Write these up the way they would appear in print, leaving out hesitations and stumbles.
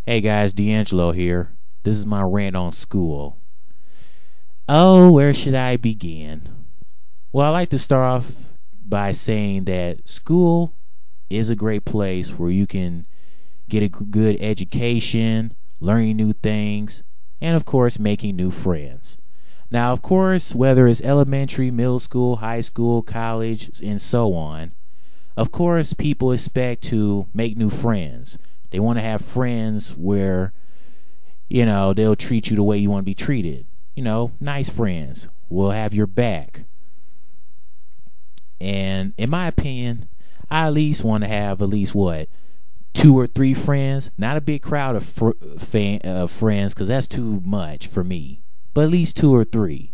Hey guys, D'Angelo here. This is my rant on school. Oh, where should I begin? Well, I like to start off by saying that school is a great place where you can get a good education, learning new things, and of course, making new friends. Now, of course, whether it's elementary, middle school, high school, college, and so on, of course, people expect to make new friends. They want to have friends where, they'll treat you the way you want to be treated. Nice friends will have your back. And in my opinion, I at least want to have at least what? Two or three friends. Not a big crowd of friends because that's too much for me. But at least two or three.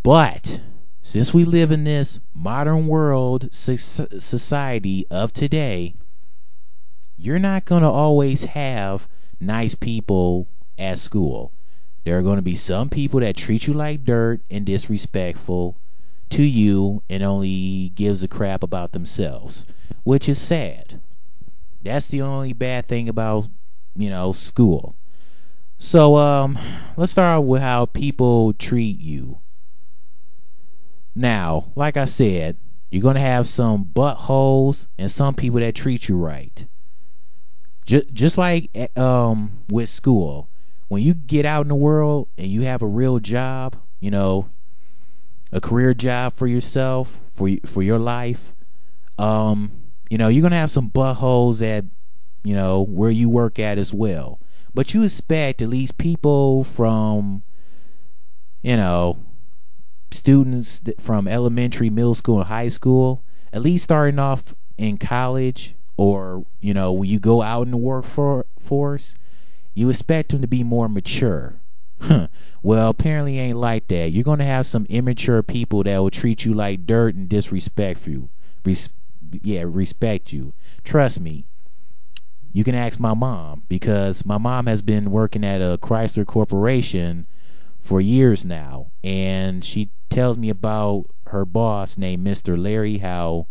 But since we live in this modern world society of today, you're not going to always have nice people at school. There are going to be some people that treat you like dirt and disrespectful to you and only gives a crap about themselves, which is sad. That's the only bad thing about, school. So, let's start with how people treat you. Now, like I said, you're going to have some buttholes and some people that treat you right. Just like with school, when you get out in the world and you have a real job, a career job for yourself, for your life, you're gonna have some buttholes at where you work at as well. But you expect at least people from students from elementary, middle school, and high school, at least starting off in college, or when you go out in the workforce, you expect them to be more mature. Well, apparently ain't like that. You're going to have some immature people that will treat you like dirt and disrespect you. Respect you. Trust me. You can ask my mom, because my mom has been working at a Chrysler Corporation for years now, and she tells me about her boss named Mr. Larry, how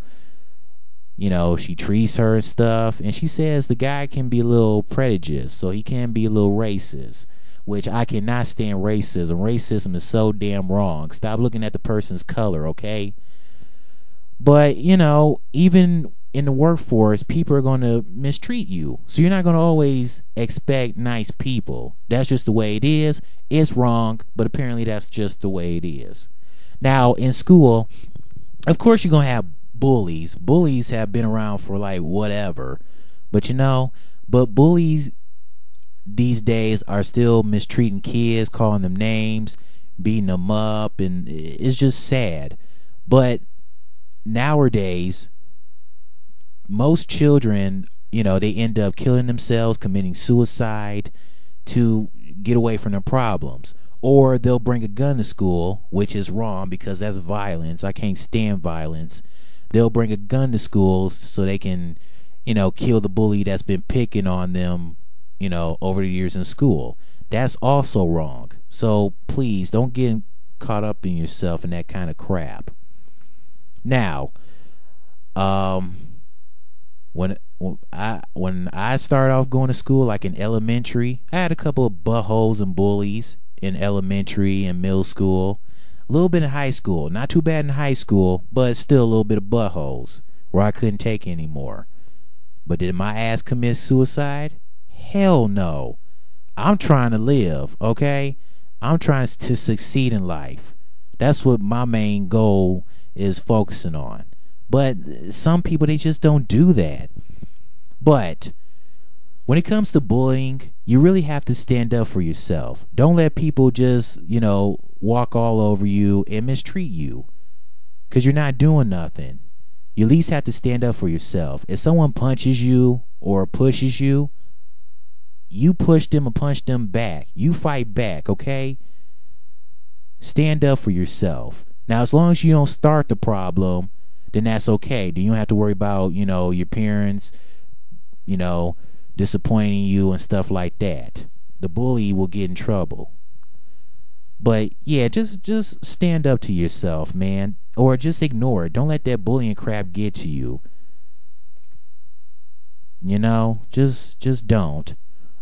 she treats her and stuff, and she says the guy can be a little prejudiced, so he can be a little racist, which I cannot stand racism. Racism is so damn wrong. Stop looking at the person's color, okay? But, even in the workforce, people are going to mistreat you, so you're not going to always expect nice people. That's just the way it is. It's wrong, but apparently that's just the way it is. Now, in school, of course you're going to have bullies. Bullies have been around for like whatever, but bullies these days are still mistreating kids, calling them names, beating them up, and it's just sad. But nowadays, most children, they end up killing themselves, committing suicide to get away from their problems. Or they'll bring a gun to school, which is wrong because that's violence. I can't stand violence. They'll bring a gun to school so they can, kill the bully that's been picking on them, over the years in school. That's also wrong. So please don't get caught up in yourself in that kind of crap. Now, when I started off going to school, like in elementary, I had a couple of buttholes and bullies in elementary and middle school. A little bit in high school. Not too bad in high school, but still a little bit of buttholes where I couldn't take anymore. But did my ass commit suicide? Hell no. I'm trying to live, okay? I'm trying to succeed in life. That's what my main goal is focusing on. But some people, they just don't do that. But when it comes to bullying, you really have to stand up for yourself. Don't let people just, walk all over you and mistreat you, because you're not doing nothing. You at least have to stand up for yourself. If someone punches you or pushes you, you push them and punch them back. You fight back, okay? Stand up for yourself. Now, as long as you don't start the problem, then that's okay. Then you don't have to worry about, your parents, disappointing you and stuff like that. The bully will get in trouble. But yeah, just stand up to yourself, man, or just ignore it. Don't let that bullying crap get to you. Just don't.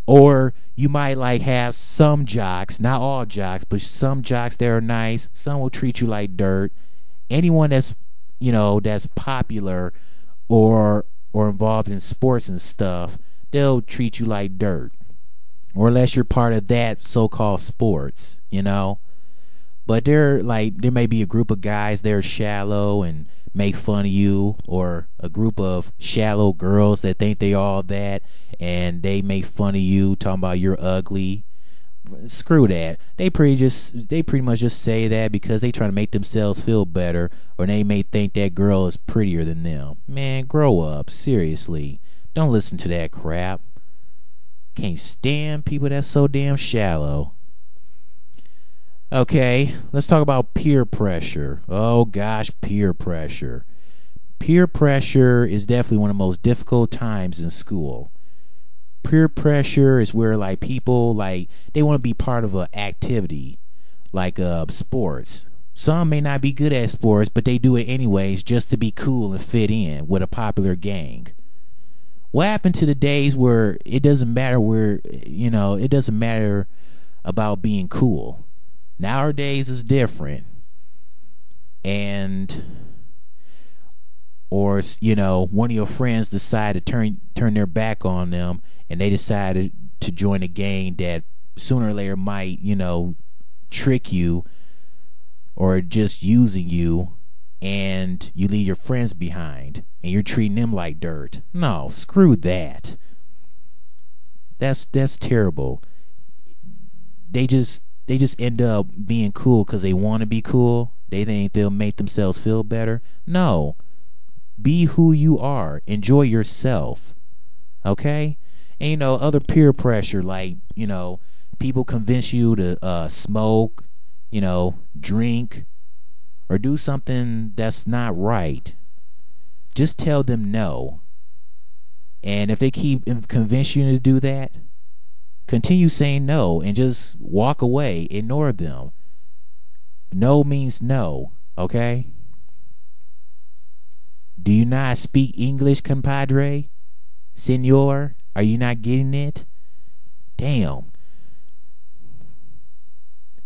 Or you might like have some jocks, not all jocks, but some jocks that are nice. Some will treat you like dirt. Anyone that's popular or involved in sports and stuff, they'll treat you like dirt. Or unless you're part of that so-called sports. But there may be a group of guys that are shallow and make fun of you, or a group of shallow girls that think they all that and they make fun of you, talking about you're ugly. Screw that. They pretty much just say that because they try to make themselves feel better, or they may think that girl is prettier than them. Man, grow up. Seriously. Don't listen to that crap. Can't stand people that's so damn shallow. Okay, let's talk about peer pressure. Oh gosh, peer pressure. Peer pressure is definitely one of the most difficult times in school. Peer pressure is where like people they want to be part of an activity like sports. Some may not be good at sports, but they do it anyways just to be cool and fit in with a popular gang. What happened to the days where it doesn't matter it doesn't matter about being cool? Nowadays is different. Or one of your friends decide to turn their back on them, and they decided to join a gang that sooner or later might trick you or just using you, and you leave your friends behind and you're treating them like dirt. No, screw that. That's terrible. They just end up being cool because they want to be cool. They think they'll make themselves feel better. No. Be who you are. Enjoy yourself. Okay? And other peer pressure, people convince you to smoke, drink, or do something that's not right. Just tell them no. And if they keep convincing you to do that, continue saying no and just walk away. Ignore them. No means no, okay? Do you not speak English, compadre? Senor? Are you not getting it? Damn.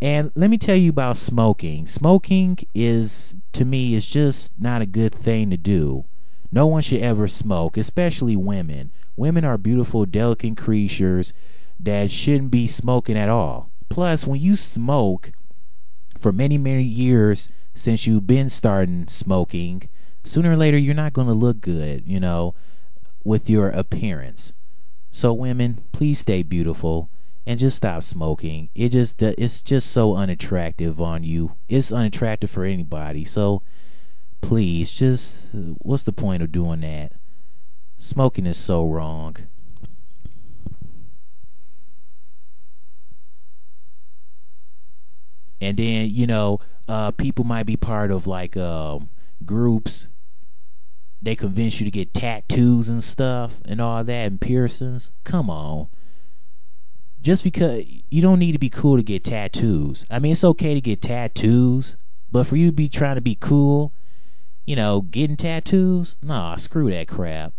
And let me tell you about smoking. Smoking to me, is just not a good thing to do. No one should ever smoke, especially women. Women are beautiful, delicate creatures that shouldn't be smoking at all. Plus, when you smoke for many, many years since you've been starting smoking, sooner or later you're not going to look good, with your appearance. So women, please stay beautiful and just stop smoking. It's just so unattractive on you. It's unattractive for anybody. So please, what's the point of doing that? Smoking is so wrong. And then, people might be part of groups. They convince you to get tattoos and stuff and all that and piercings. Come on. Just because you don't need to be cool to get tattoos. I mean, it's okay to get tattoos, but for you to be trying to be cool, getting tattoos? Nah, screw that crap.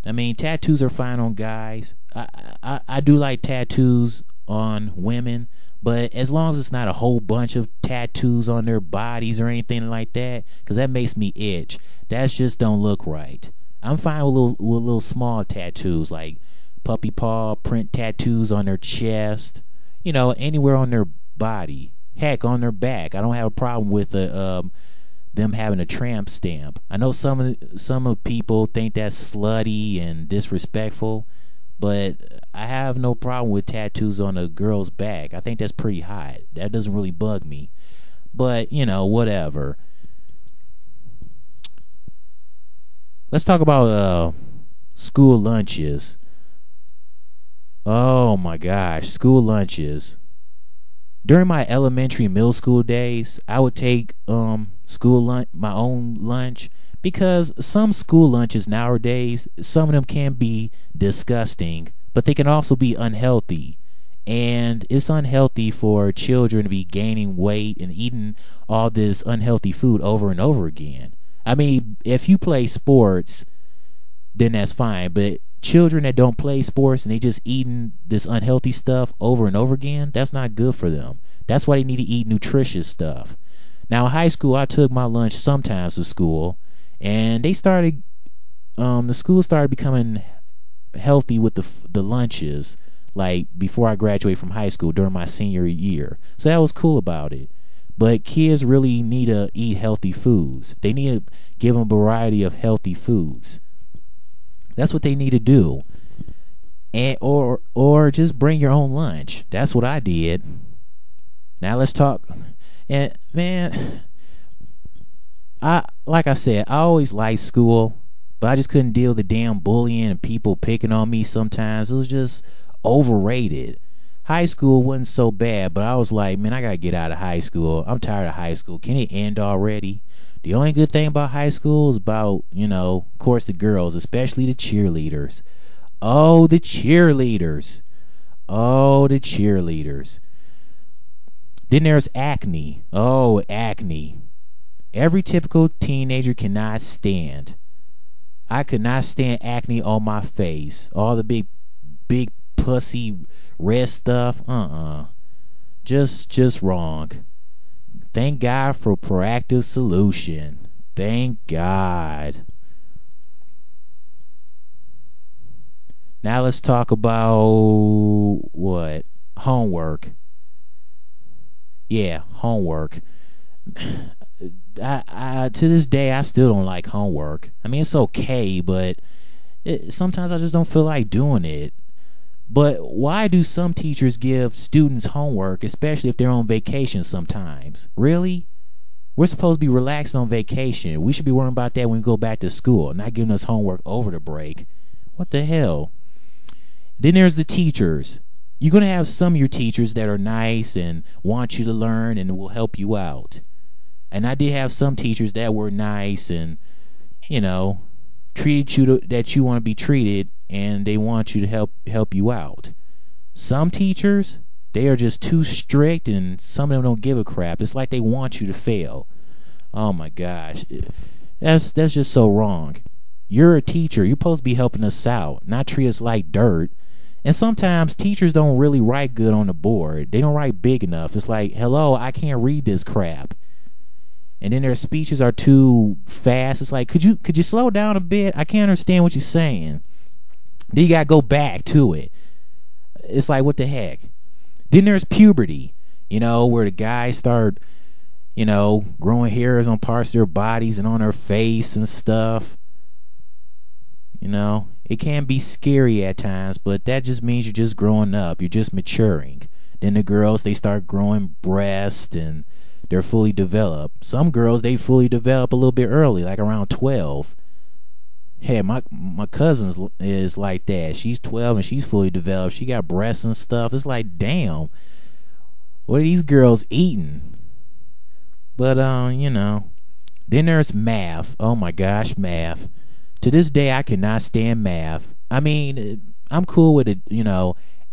I mean, tattoos are fine on guys. I do like tattoos on women, but as long as it's not a whole bunch of tattoos on their bodies or anything like that, because that makes me itch. That just don't look right. I'm fine with little small tattoos, like puppy paw print tattoos on their chest, anywhere on their body. Heck, on their back. I don't have a problem with them having a tramp stamp. I know some of people think that's slutty and disrespectful, but I have no problem with tattoos on a girl's back. I think that's pretty hot. That doesn't really bug me. But, whatever. Let's talk about school lunches. Oh my gosh, school lunches. During my elementary and middle school days, I would take my own lunch, because some school lunches nowadays, some of them can be disgusting, but they can also be unhealthy. And it's unhealthy for children to be gaining weight and eating all this unhealthy food over and over again. I mean, if you play sports, then that's fine. But children that don't play sports and they just eating this unhealthy stuff over and over again, that's not good for them. That's why they need to eat nutritious stuff. Now, in high school, I took my lunch sometimes to school, and they started, the school started becoming healthy with the lunches, like before I graduated from high school during my senior year. So that was cool about it. But kids really need to eat healthy foods. They need to give them a variety of healthy foods. That's what they need to do. And or just bring your own lunch. That's what I did. Now let's talk. And man, like I said, I always liked school, but I just couldn't deal with the damn bullying and people picking on me sometimes. It was just overrated. High school wasn't so bad, but I was like, man, I gotta get out of high school. I'm tired of high school. Can it end already? The only good thing about high school is about, of course, the girls, especially the cheerleaders. Oh, the cheerleaders. Oh, the cheerleaders. Then there's acne. Oh, acne. Every typical teenager cannot stand. I could not stand acne on my face. All the big pussy red stuff. Just wrong. Thank God for proactive solution. Thank God. Now let's talk about what? Homework. Yeah, homework. I to this day I still don't like homework. I mean, it's okay, but sometimes I just don't feel like doing it. But why do some teachers give students homework, especially if they're on vacation sometimes? Really? We're supposed to be relaxed on vacation. We should be worrying about that when we go back to school, not giving us homework over the break. What the hell? Then there's the teachers. You're going to have some of your teachers that are nice and want you to learn and will help you out. And I did have some teachers that were nice and, treated you that you want to be treated, and they want you to help you out. Some teachers, they are just too strict, and some of them don't give a crap. It's like they want you to fail. Oh my gosh. That's just so wrong. You're a teacher. You're supposed to be helping us out, not treat us like dirt. And sometimes teachers don't really write good on the board. They don't write big enough. It's like, hello, I can't read this crap. And then their speeches are too fast. It's like, could you slow down a bit? I can't understand what you're saying. Then you gotta go back to it. It's like, what the heck? Then there's puberty, where the guys start, growing hairs on parts of their bodies and on their face and stuff. It can be scary at times, but that just means you're just growing up. You're just maturing. Then the girls, they start growing breasts and they're fully developed. Some girls, they fully develop a little bit early, like around 12. Hey, my cousin is like that. She's 12 and she's fully developed. She got breasts and stuff. It's like, damn, what are these girls eating? But then there's math. Oh my gosh, math. To this day, I cannot stand math. I mean, I'm cool with it,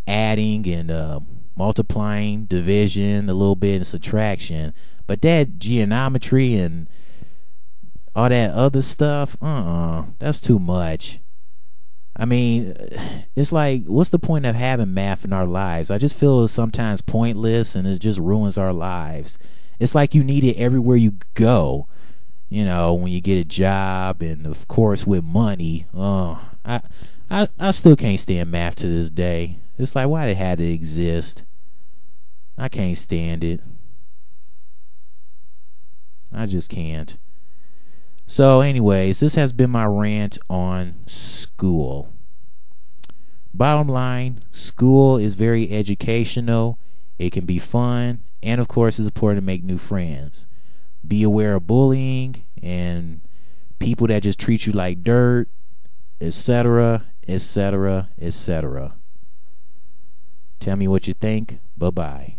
adding and multiplying, division, a little bit, and subtraction. But that geometry and all that other stuff, that's too much. I mean, it's like, what's the point of having math in our lives? I just feel it's sometimes pointless, and it just ruins our lives. It's like you need it everywhere you go. When you get a job, and of course with money. I still can't stand math to this day. It's like, why it had to exist? I can't stand it. I just can't. So anyways, this has been my rant on school. Bottom line, school is very educational. It can be fun, and of course it's important to make new friends. Be aware of bullying and people that just treat you like dirt, etc., etc., etc. Tell me what you think. Bye-bye.